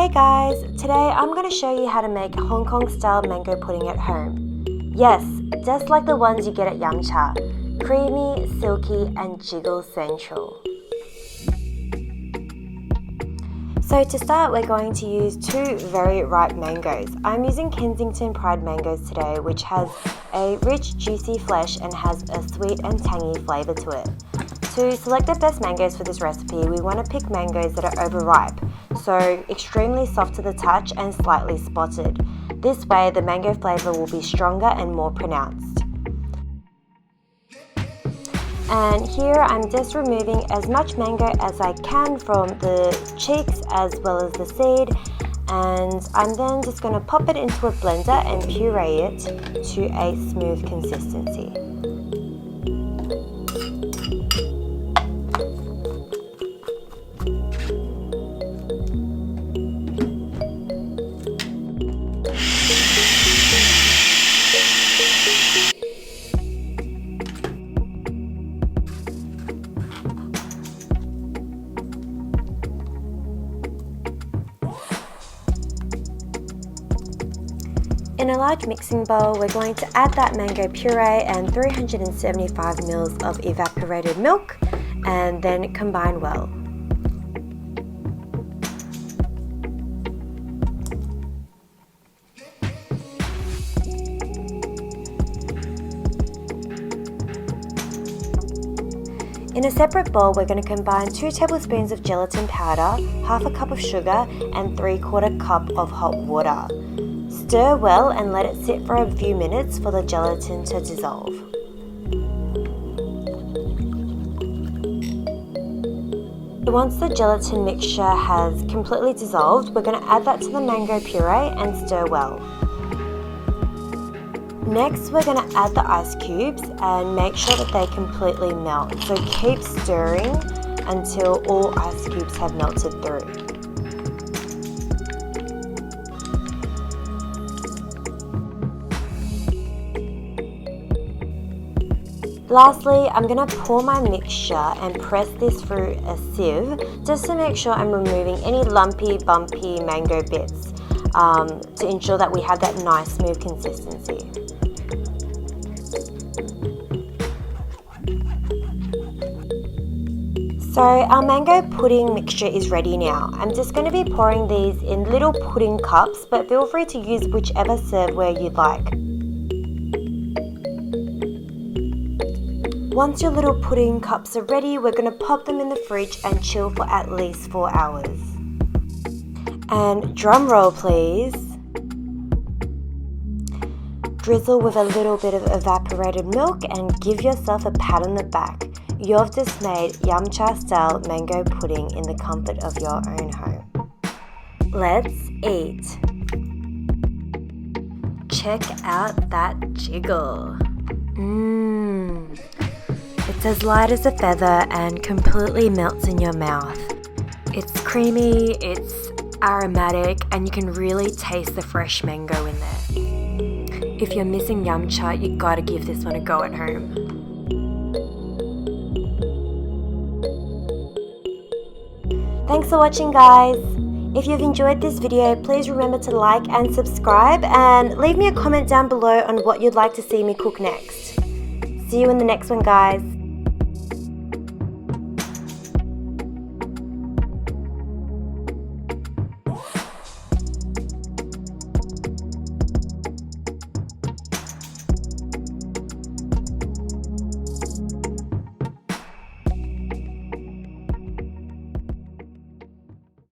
Hey guys, today I'm going to show you how to make Hong Kong style mango pudding at home. Yes, just like the ones you get at Yum Cha, creamy, silky and jiggle-central. So to start, we're going to use 2 very ripe mangoes. I'm using Kensington Pride mangoes today, which has a rich juicy flesh and has a sweet and tangy flavour to it. To select the best mangoes for this recipe, we want to pick mangoes that are overripe, so extremely soft to the touch and slightly spotted. This way the mango flavour will be stronger and more pronounced. And here I'm just removing as much mango as I can from the cheeks as well as the seed, and I'm then just going to pop it into a blender and puree it to a smooth consistency. In a large mixing bowl, we're going to add that mango puree and 375 ml of evaporated milk, and then combine well. In a separate bowl, we're going to combine 2 tablespoons of gelatin powder, half a cup of sugar and 3/4 cup of hot water. Stir well and let it sit for a few minutes for the gelatin to dissolve. Once the gelatin mixture has completely dissolved, we're going to add that to the mango puree and stir well. Next, we're going to add the ice cubes and make sure that they completely melt. So keep stirring until all ice cubes have melted through. Lastly, I'm going to pour my mixture and press this through a sieve just to make sure I'm removing any lumpy, bumpy mango bits to ensure that we have that nice smooth consistency. So our mango pudding mixture is ready now. I'm just going to be pouring these in little pudding cups, but feel free to use whichever serveware you'd like. Once your little pudding cups are ready, we're going to pop them in the fridge and chill for at least 4 hours. And drum roll please. Drizzle with a little bit of evaporated milk and give yourself a pat on the back. You've just made Yum Cha style mango pudding in the comfort of your own home. Let's eat. Check out that jiggle. It's as light as a feather and completely melts in your mouth. It's creamy, it's aromatic, and you can really taste the fresh mango in there. If you're missing Yum Cha, you gotta give this one a go at home. Thanks for watching guys. If you've enjoyed this video, please remember to like and subscribe, and leave me a comment down below on what you'd like to see me cook next. See you in the next one guys.